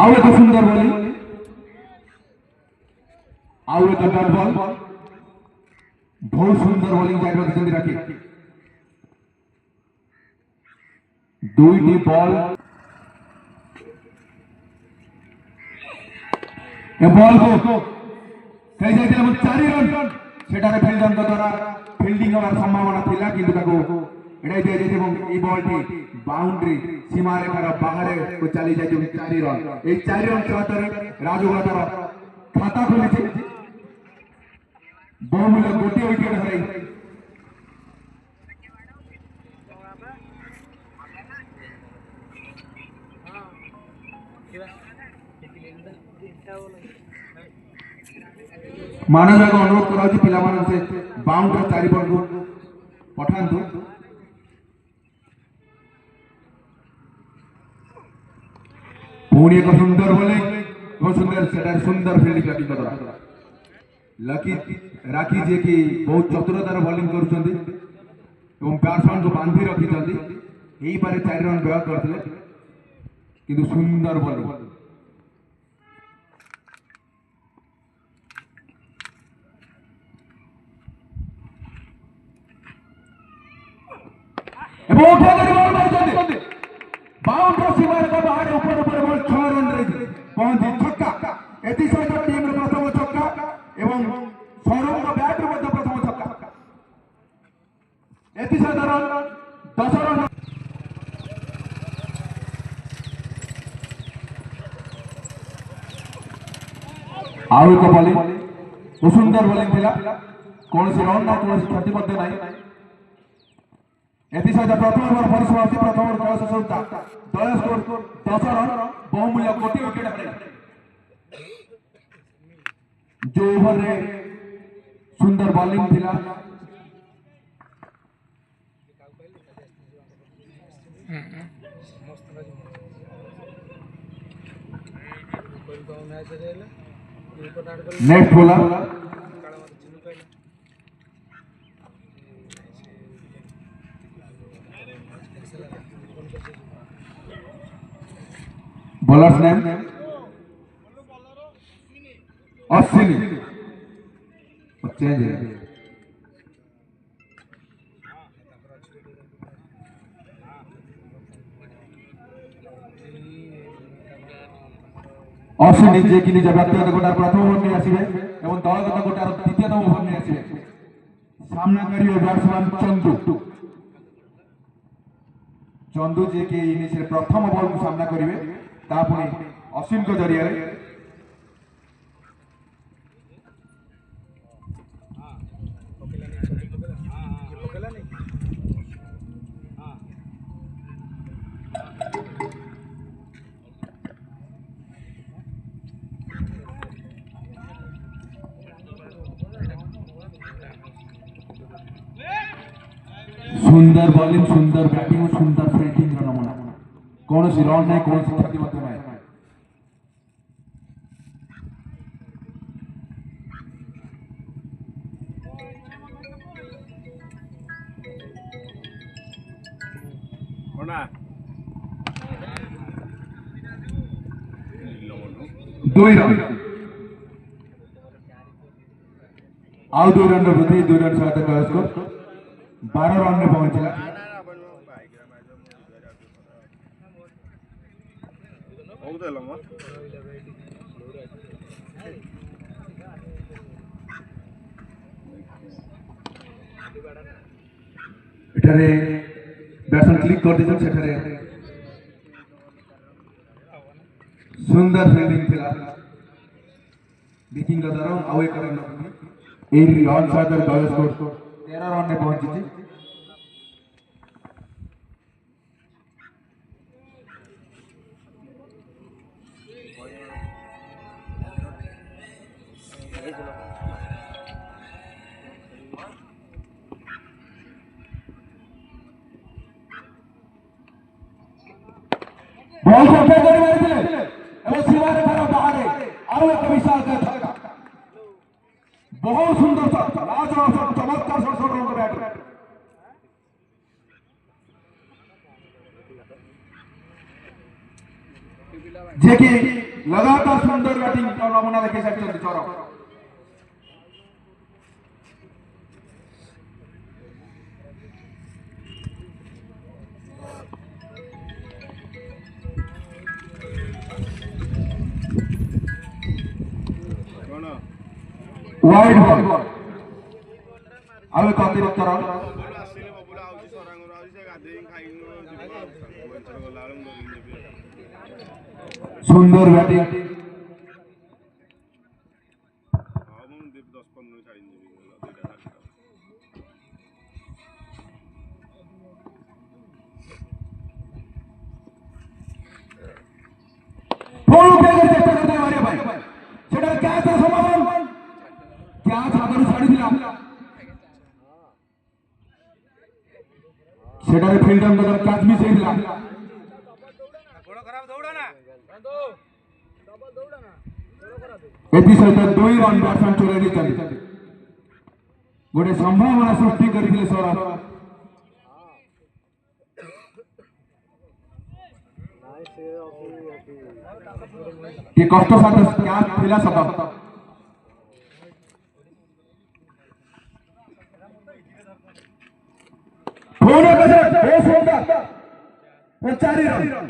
ଆଉ ଏକ ସୁନ୍ଦର ବୋଲିଂ, ଆଉ ଏକ ଡଟ୍ ବଲ୍, ବହୁତ ସୁନ୍ଦର ବୋଲିଂ ଜାରି ରଖିଛନ୍ତି ରାକି। ଦୁଇଟି ବଲ୍, ଏ ବଲ୍କୁ ଖେଳି ଯାଇଥିଲେ 4 ରନ୍। ସେଠାରେ ଫିଲ୍ଡରଙ୍କ ଦ୍ୱାରା ଫିଲ୍ଡିଂ ହେବାର ସମ୍ଭାବନା ଥିଲା, କିନ୍ତୁ ତାକୁ ଏଡ଼ାଇ ଦିଆଯାଇଛି ଏବଂ ଏହି ବଲ୍ଟି ବାଉଣ୍ଡ୍ରି ସୀମାରେଖାର ବାହାରେ ଚାଲି ଯାଇଛି 4 ରନ୍। ଏହି 4 ରନ୍ ସହାୟତାରେ ରାଜୁଗୋଳା ତାର ଖାତା ଖୋଲିଛି। ବହୁମୂଲ୍ୟ ଗୋଟିଏ ୱିକେଟ୍ ହରାଇ ମାନବକୁ ଅନୁରୋଧ କରାଯାଉଛି ପିଲାମାନଙ୍କୁ ସେ ବାଉଣ୍ଡ୍ରି ଚାରିପଟକୁ ପଠାନ୍ତୁ। ପୁଣି ଏକ ସୁନ୍ଦର ବୋଲିଂ ଏବଂ ସୁନ୍ଦର ଫିଲ୍ଡିଂ ଲକିଙ୍କ ଦ୍ୱାରା। ରାକି ଯିଏକି ବହୁତ ଚତୁରତାର ବୋଲିଂ କରୁଛନ୍ତି ଏବଂ ବ୍ୟାଟ୍ସମ୍ୟାନକୁ ବାନ୍ଧି ରଖିଛନ୍ତି। ଏହିପାରେ 4 ରନ୍ ବ୍ୟୟ କରିଥିଲେ, କିନ୍ତୁ ସୁନ୍ଦର ବୋଲିଂ। बाउंड्री सीमारेखा बाहर ऊपर बल 6 रन पहुंची छक्का। एसहित टीम प्रथम छक्का एवं सौरभ बैट प्रथम छक्का। एसहित रन 10 रन। आउ एक बोलिंग, सुंदर बोलिंग थिला, कौन रन ना कौन क्षति ना। एसहित प्रथम ओवर परिसमाप्ति। प्रथम ओवर खेल शेष होता दल स्कोर 10 रन। बहुमूल्य गोटे विकेट हराई जो ओवर रे सुंदर बॉलिंग थिला। Next bowler bowlers name Ashwini. Change है अश्विनी जे कि निज व्यक्तिगत गोटार प्रथम ओवर नहीं आसवे और दलगत गोटार द्वितीयतम ओवर नहीं आसवे। सामना करिए बैट्समैन चंदू जे कि इनिंग्स प्रथम बॉल को सामना करेंगे तापुनी अश्विन को जरिया सुंदर बॉलिंग, सुंदर बैटिंग और सुंदर फील्डिंग नमूना। कौन सी रन नहीं, कौन सी क्षति नहीं। दुई रन आउ 2 रन वृद्धि 2 रन सहित स्कोर 12 रन में पहुंचला। एठारे बैट्समैन क्लिक कर दिस सेठारे सुंदर फील्डिंग थिला विकिंग द्वारा। आउ एक रन ए रन सहित दल स्कोर 13 रन में पहुंची। बॉल को फेंक कर मारते एवं सीमारेखार बाहर आउ एक विशाल छक्का। बहुत सुंदर चमत्कार बैट जे कि लगातार सुंदर बैटिंग नमूना देखा सारी सौरभ वाइड बॉल अब एक अतिरिक्त रन सुंदर बैटिंग सेटारे फील्डर का कैच भी सही दिला एथि सहित 2 रन बैट्समैन चोरी चली गोटे संभावना सृष्टि करथिले सौरभ ये कष्ट साथ कैच थिला सत होने बजे बहुत सुंदर 4 रन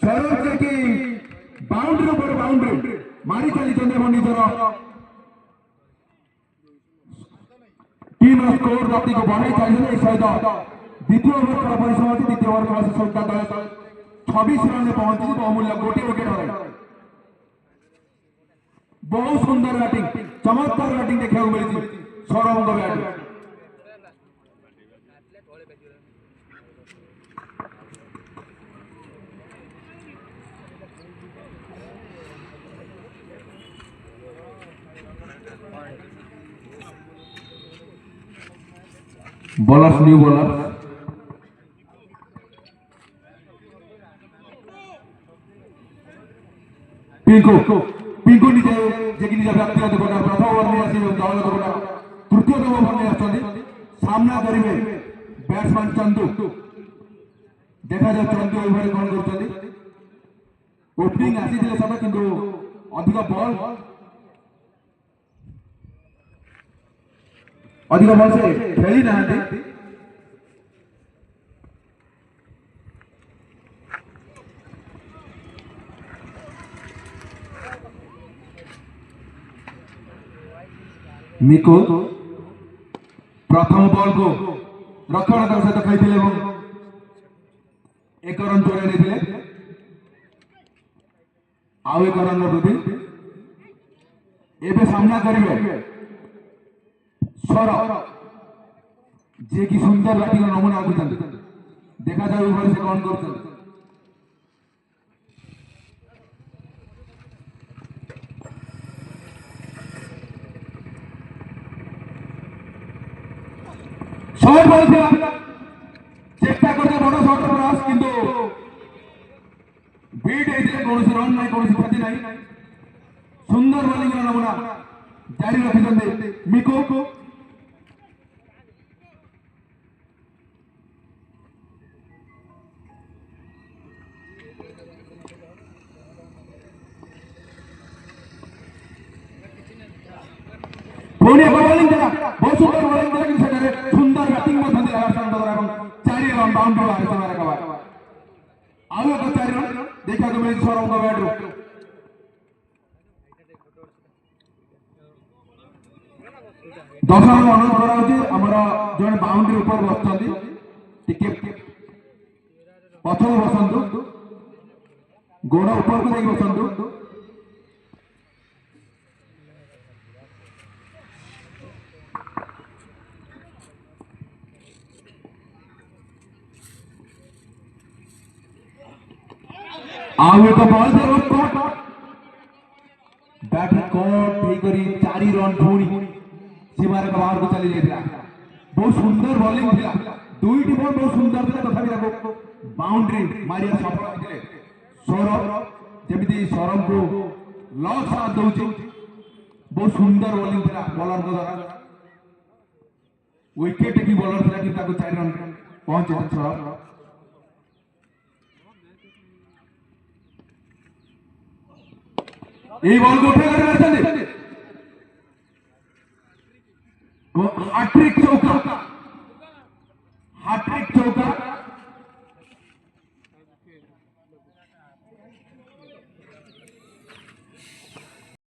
सौरभ जे की बाउंड्री पर बाउंड्री मारी चली चंद्र निजर टीम स्कोर गति को बढ़ाई चाहिए सहित द्वितीय ओवर खेल परिसमाप्ति द्वितीय ओवर खेल शेष होता दल 26 रन में पहुंची बहुमूल्य गोटे विकेट हराई बहुत सुंदर बैटिंग चमत्कार बैटिंग देखा मिली Saurav bat bowlers new bowler Pinku निजे जेकी निजे व्यक्तिगत गोटा प्रथम ओवर में आसी दलगत गोटा तृतीय ओवर में आछथि सामना करिवे बैट्समैन चंदू देखा जाय चंदू ओवर कोन करछथि ओपनिंग आसी दिले सब किंतु अधिक बॉल से खेली ना मिको प्रथम बॉल को रक्षण सहित खेली एक रन चोरी नहीं आउ एक रन वृद्धि एवं सामना करेंगे सौरभ जे की सुंदर बैटिंग नमूना देखा जाए ओवर से कौन कर शॉट बॉल चेष्टा करते बड़ शॉट प्रयास किंतु बीट कौन रन ना कौन क्षति ना सुंदर बॉलिंग नमूना जारी रखिंट मिको बॉलिंग बहुत सुंदर बॉलिंग सुंदर बैटिंग 4 रन बाउंड्री आउ एक 4 रन देखा मिले सौरभ बैट्रु दर्शक अनुरोध करा जन बाउंड्री ऊपर बसते पछक बसतु गोड़ ऊपर को बसतु आउ एक बॉल बैट कट करी 4 रन पुणी सीमार बाहर को चली जाता बहुत सुंदर बॉलिंग थिला दुईटी बॉल बहुत सुंदर थिला तथापि बाउंड्री मारिया सफल होते सौरभ जमी सौरभ को लॉक साथ दौची बहुत सुंदर बॉलिंग थिला बॉलर द्वारा विकेट टेकिंग बॉलर थिला कि 4 रन पहुंचे सौरभ এই বলকে উঠে করে মারছেন হ্যাট্রিক চৌকা